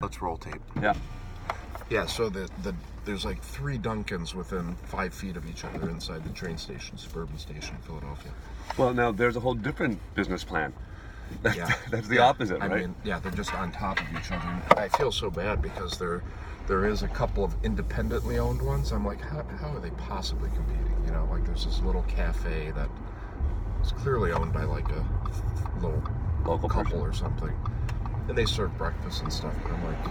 Let's roll tape. Yeah. Yeah, so there's like 3 Dunkins within 5 feet of each other inside the train station, Suburban Station, Philadelphia. Well, now there's a whole different business plan. Yeah. That's the opposite, right? I mean, yeah, they're just on top of each other. I feel so bad because there is a couple of independently owned ones. I'm like, how are they possibly competing? You know, like there's this little cafe that is clearly owned by like a little Local couple person. or something, and they serve breakfast and stuff. But I'm like,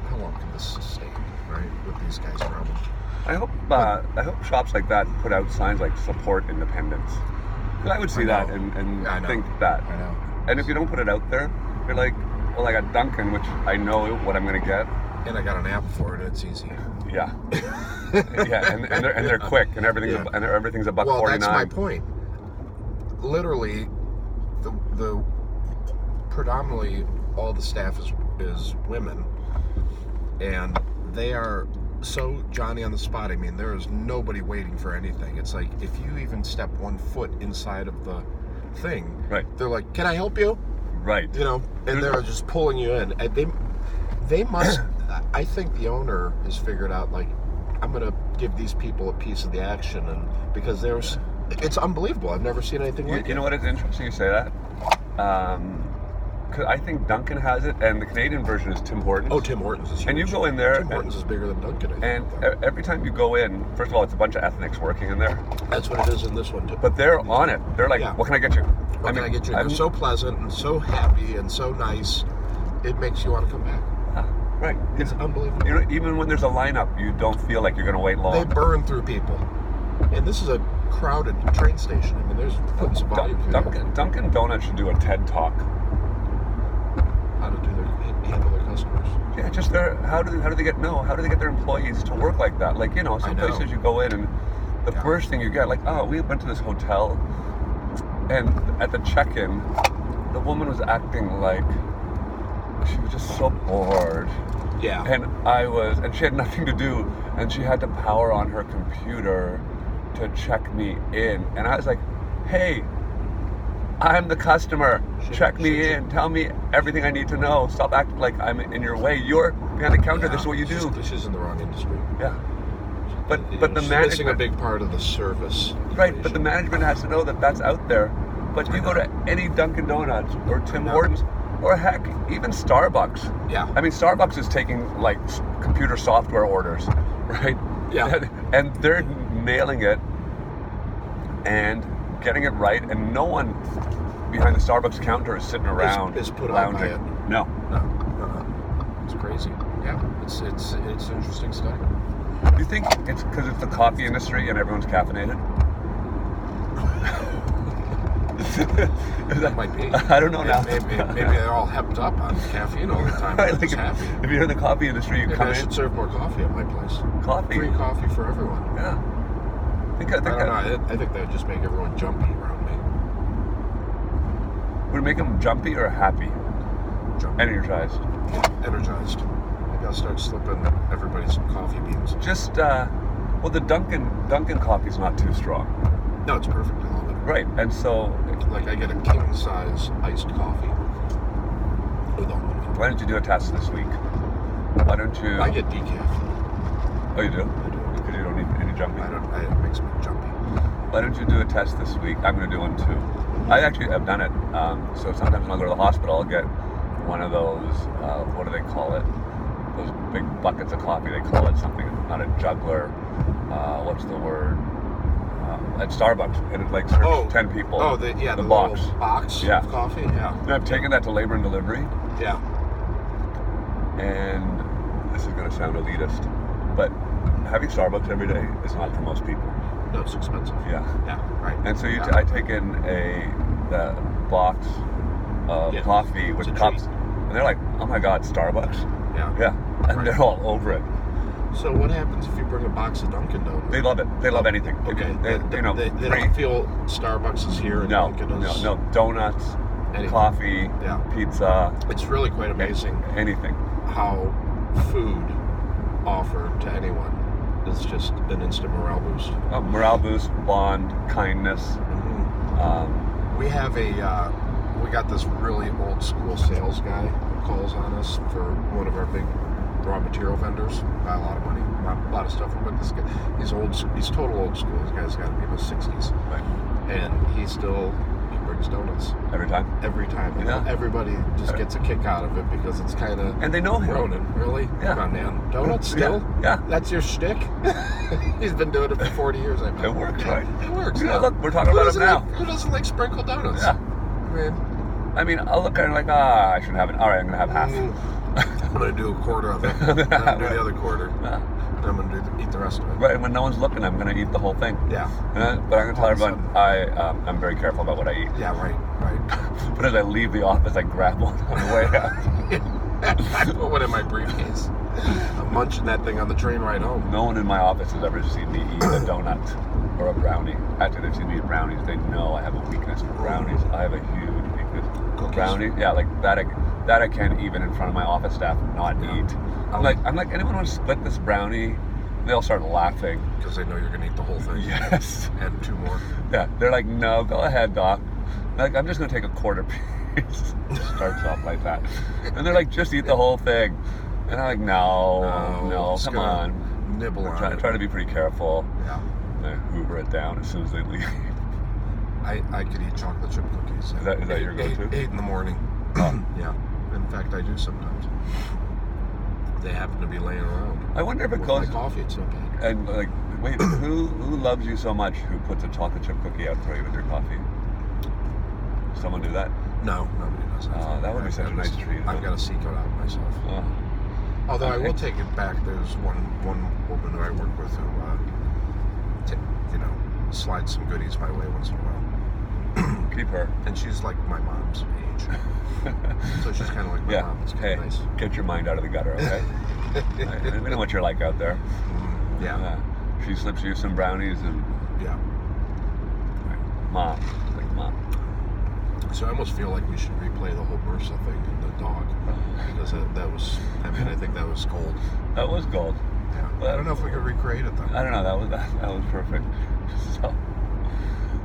how long can this sustain, right? With these guys around. I hope shops like that put out signs like support independence. 'Cause I would see that and Yeah, I know. think that. I know. And if you don't put it out there, you're like, well, I got Dunkin', which I know what I'm gonna get. And I got an app for it. It's easy. Yeah. Yeah, and they're quick, and everything's Yeah. everything's a buck Well, 49. that's my point. Literally, the predominantly all the staff is women, and they are so Johnny on the spot. I mean, there is nobody waiting for anything. It's like if you even step 1 foot inside of the thing, Right. they're like, "Can I help you?" Right. You know, and they're just pulling you in. And they must. I think the owner has figured out, like, I'm gonna give these people a piece of the action, and because it's unbelievable. I've never seen anything like it. You know what? It's interesting you say that. 'Cause I think Dunkin' has it, and the Canadian version is Tim Hortons. Oh, Tim Hortons is huge. And you go in there, Tim Hortons is bigger than Dunkin', I and think. every time you go in, first of all, it's a bunch of ethnics working in there, That's what it is in this one, too. but they're on it. They're like, Yeah. "What can I get you?" What can I get you? They're so pleasant and so happy and so nice, it makes you want to come back. Right. It's unbelievable. You know, even when there's a lineup, you don't feel like you're going to wait long. They burn through people. And this is a crowded train station. I mean, there's putting some volume through there. Dunkin' Donuts should do a TED Talk. How to handle their customers. Yeah, just how do they get their employees to work like that? Like, you know, some I know. places you go in and the Yeah. first thing you get, like, oh, we went to this hotel, and at the check-in, the woman was acting like she was just so bored. Yeah. And she had nothing to do, and she had to power on her computer to check me in. And I was like, hey, I'm the customer. Check me in. Tell me everything I need to know. Stop acting like I'm in your way. You're behind the counter. This is what you do. She's in the wrong industry. Yeah. But You the know, she's missing a management, big part of the service. right? But the equation. management has to know that that's out there. But you go to any Dunkin' Donuts or Tim know. Hortons, or heck, even Starbucks. Yeah. I mean, Starbucks is taking like computer software orders, right? Yeah. And they're nailing it and getting it right, and no one behind the Starbucks counter is sitting around is put out by lounging. it. No. No. It's crazy. Yeah. It's interesting stuff. Do you think it's because it's the coffee industry and everyone's caffeinated? That might be. I don't know now. Maybe they're all hepped up on caffeine all the time. Right, They're like just happy. if you're in the coffee industry, you Maybe come I in. should serve more coffee at my place. Coffee. Free coffee for everyone. Yeah. I think I don't know. I think that would just make everyone jumpy around me. Would it make them jumpy or happy? Jumpy. Energized. Energized. Maybe I'll start slipping everybody some coffee beans. Just, well, the Dunkin' coffee's not too strong. No, it's perfect. I love it. Right, and so Like I get a king size iced coffee with almond. why don't you do a test this week? Why don't you? I get decaf. Oh, you do? I do. Because you don't need any jumpy. It makes me jumpy. Why don't you do a test this week? I'm going to do one too. I actually have done it. So sometimes when I go to the hospital, I'll get one of those, what do they call it? Those big buckets of coffee. They call it something, not a juggler. What's the word? At Starbucks, and it like serves 10 people. Oh, the box. little box Yeah. of coffee. Yeah. And I've taken that to labor and delivery, Yeah. and this is going to sound elitist, but having Starbucks every day is not for most people. No, it's expensive. Yeah. Yeah. Right. And so Yeah. I take in the box of Yeah. coffee with It's a cups, treat. and they're like, "Oh my God, Starbucks!" Yeah. Yeah, and Right. they're all over it. So what happens if you bring a box of Dunkin' Donuts? They love it. They love anything. Okay. They They free. don't feel Starbucks is here and No, Dunkin' is. no, donuts, Anything. coffee, Yeah. pizza, It's really quite amazing anything. how food offered to anyone is just an instant morale boost. Morale boost, bond, kindness. Mm-hmm. Um, We have we got this really old school sales guy calls on us for one of our big raw material vendors. Buy a lot of money, a lot of stuff from. But this guy, he's total old school. This guy's got to be in his 60s, Right. and he brings donuts Every time. every time. You know, Yeah. everybody just gets a kick out of it because it's kind of. And they know him. Ronan, really? Yeah. Come on, man. Donuts still? Yeah. That's your shtick? He's been doing it for 40 years, I bet. It works, right? It works. Yeah, yeah. look, we're talking Who about him doesn't now. Who doesn't like sprinkled donuts? Yeah. I mean, I mean, I'll look at it like, I shouldn't have it. All right, I'm going to have half. I'm going to do a quarter of it. I'm going to do the other quarter. Yeah. And I'm going to eat the rest of it. Right, and when no one's looking, I'm going to eat the whole thing. Yeah. But I'm going to tell everyone I'm very careful about what I eat. Yeah, right. But as I leave the office, I grab one on the way out. I put one in my briefcase. I'm munching that thing on the train ride home. No one in my office has ever seen me eat a donut or a brownie. After they've seen me eat brownies, they know I have a weakness for brownies. I have a huge weakness for Cookies? brownies. Yeah, like that I can't even in front of my office staff not Yeah. eat. I'm like, anyone want to split this brownie? They'll start laughing. Because they know you're going to eat the whole thing. Yes. And 2 more. Yeah, they're like, no, go ahead, Doc. Like, I'm just going to take a quarter piece. Starts off like that. And they're like, just eat the whole thing. And I'm like, no, just come gonna on. Nibble on it. Try to be pretty careful. Yeah. And hoover it down as soon as they leave. I could eat chocolate chip cookies. Is that your go-to? 8 in the morning. Oh. Yeah. In fact, I do sometimes. They happen to be laying around. I wonder if it With goes. my coffee, it's not bad. And like, wait, who loves you so much who puts a chocolate chip cookie out for you with your coffee? Someone do that? No, nobody does that. Oh, that would be such a nice treat. I've got to seek it out myself. Oh. Although I Okay. will take it back. There's one woman who I work with who, slides some goodies my way once in a while. Keep her. And she's like my mom's age. So she's kind of like my Yeah. mom. It's kind Hey, of nice. get your mind out of the gutter, okay? We know what you're like out there. Yeah. She slips you some brownies and Yeah. mom, like mom. So I almost feel like we should replay the whole MRSA thing and the dog. Because that was, I think that was gold. That was gold. Yeah. I don't know if we could recreate it though. I don't know. That was perfect. So,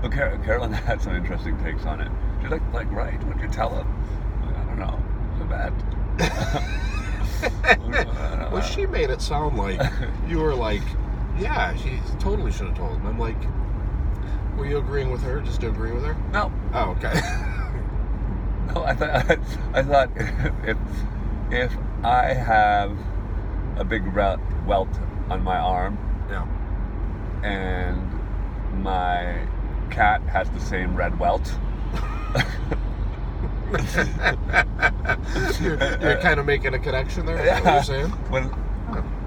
well, Carolyn had some interesting takes on it. She's like, right? What'd you tell him? Like, I don't know. So bad. Well, she made it sound like you were like, yeah, she totally should have told him. I'm like, were you agreeing with her just to agree with her? No. Oh, okay. No, I thought if I have a big welt on my arm Yeah. and my cat has the same red welt. You're kind of making a connection there. Is that what you're saying?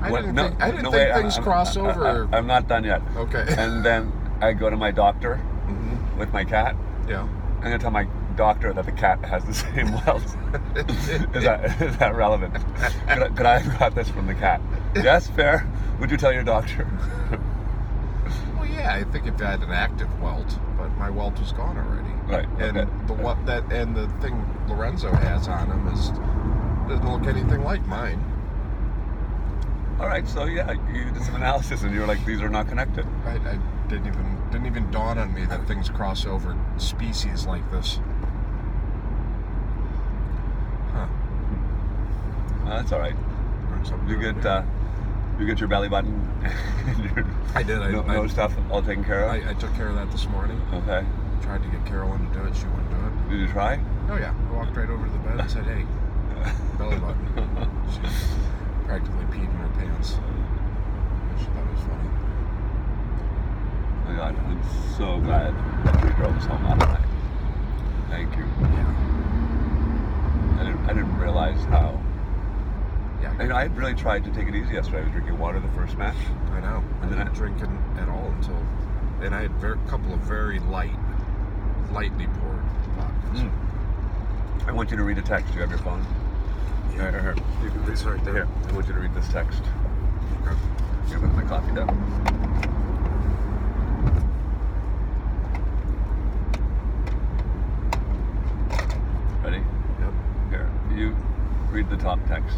I didn't think things cross over. I'm not done yet. Okay. And then I go to my doctor Mhm. with my cat. Yeah. I'm gonna tell my doctor that the cat has the same welt. Is that relevant? Could I have got this from the cat? Yes, fair. Would you tell your doctor? Well, yeah, I think if I had an active welt, but my welt was gone already. Right. And Okay. the thing Lorenzo has on him doesn't look anything like mine. All right. So yeah, you did some analysis and you were like, these are not connected. I didn't even dawn on me that things cross over species like this. Huh. That's all right. Learned something You new. get your belly button. And your I did. no stuff all taken care of. I took care of that this morning. Okay. Tried to get Carolyn to do it. She wouldn't do it. Did you try? Oh yeah. I walked right over to the bed and said, "Hey, belly button." She practically peed in her pants. She thought it was funny. Oh my God, I'm so glad that you drove us home last night. Thank you. Yeah. I didn't realize how. Yeah. And I had really tried to take it easy yesterday. I was drinking water the first match. I know. I And then didn't drink at all until, and I had a couple of very lightly poured vodkas. I want you to read a text. Do you have your phone? Yeah. Here. You can read it right there. Here. I want you to read this text. Okay. Here, put my coffee down. Ready? Yep. Here. You read the top text.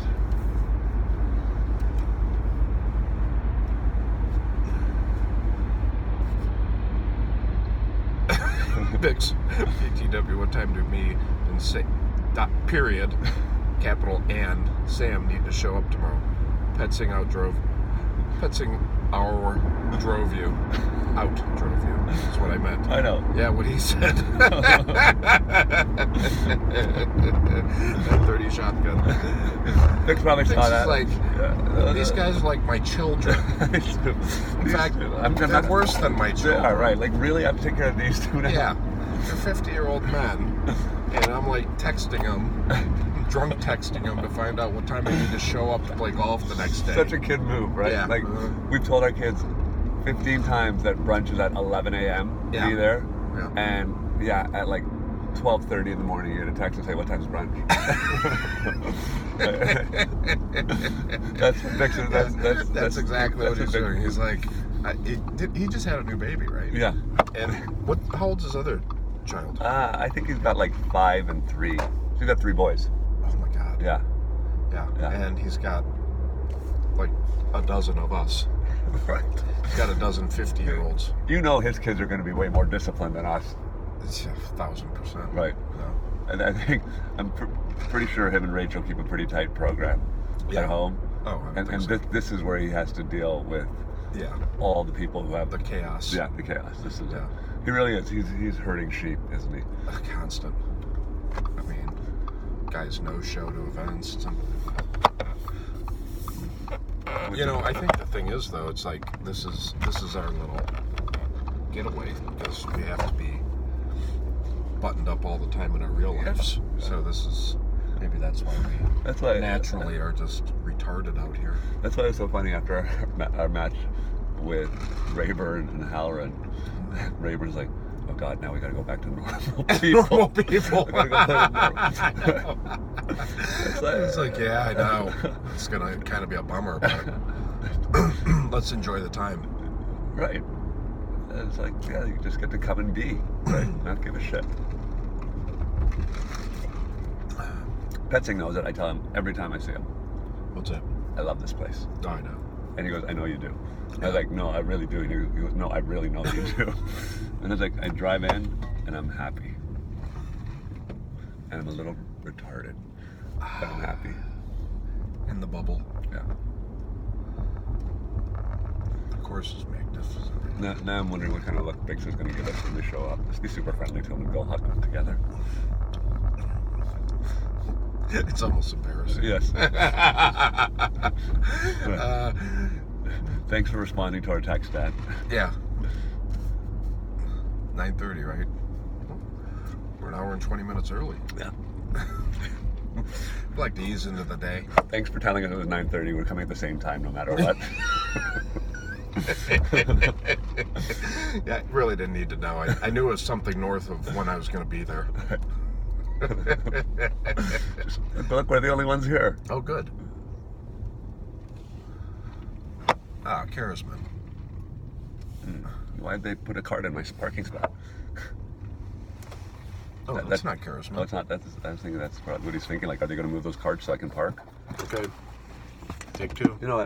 Bix, PTW, what time do me and say, period, capital and Sam need to show up tomorrow. Petsing our drove you. Out drove you. That's what I meant. I know. Yeah, what he said. That 30 shotgun. Vic probably saw Vic's that. like, these guys are like my children. In fact, they're worse than my children. Yeah, right. Like, really, I have to take care of these two now? Yeah. They're 50-year-old men. And I'm like texting them, drunk texting them to find out what time I need to show up to play golf the next day. Such a kid move, right? Yeah. Like, we've told our kids 15 times that brunch is at 11 a.m. Yeah. Be there. Yeah. And, yeah, at like 12:30 in the morning, you get a text and say, what time's brunch? That's exactly what he's doing. He's like, he just had a new baby, right? Yeah. And how old's his other child? I think he's got like 5 and 3. He's got 3 boys. Oh my God. Yeah. Yeah. Yeah. And he's got like a dozen of us. Right. He's got a dozen 50-year-olds. You know his kids are going to be way more disciplined than us. It's 1,000%. Right. No. And I think, I'm pretty sure him and Rachel keep a pretty tight program Yeah. at home. Oh, I And think so. this is where he has to deal with Yeah. all the people who have The chaos. Yeah, the chaos. This is Yeah. He really is. He's herding sheep, isn't he? Constant. I mean, guys no show to events. You know, I think the thing is though, it's like this is our little getaway because we have to be buttoned up all the time in our real lives. So this is maybe that's why we naturally are just retarded out here. That's why it's so funny after our match with Rayburn and Halloran. Rayburn's like, oh God, now we got to go back to normal people. Normal people. We gotta go back to normal. It's like, yeah, I know. It's gonna kind of be a bummer, but let's enjoy the time. Right. And it's like, yeah, you just get to come and be, right? Not give a shit. Petsing knows it. I tell him every time I see him, What's that? I love this place. Oh, I know. And he goes, I know you do. I was like, no, I really do. And he goes, no, I really know you do. And it's like, I drive in and I'm happy. And I'm a little retarded, but I'm happy. In the bubble. Yeah. The course is magnificent. Now I'm wondering what kind of look Biggs is going to give us when they show up. Let's be super friendly to them and go hug them together. It's almost embarrassing. Yes. Thanks for responding to our text, Dad. Yeah. 9:30, right? We're an hour and 20 minutes early. Yeah. I'd like to ease into the day. Thanks for telling us it was 9:30. We're coming at the same time no matter what. Yeah, I really didn't need to know. I knew it was something north of when I was going to be there. But look, we're the only ones here. Oh, good. Ah, Charisman. Why'd they put a cart in my parking spot? Oh, that's not Charisman. No, it's not. I was thinking that's probably what he's thinking. Like, are they going to move those carts so I can park? Okay. Take 2. You know what?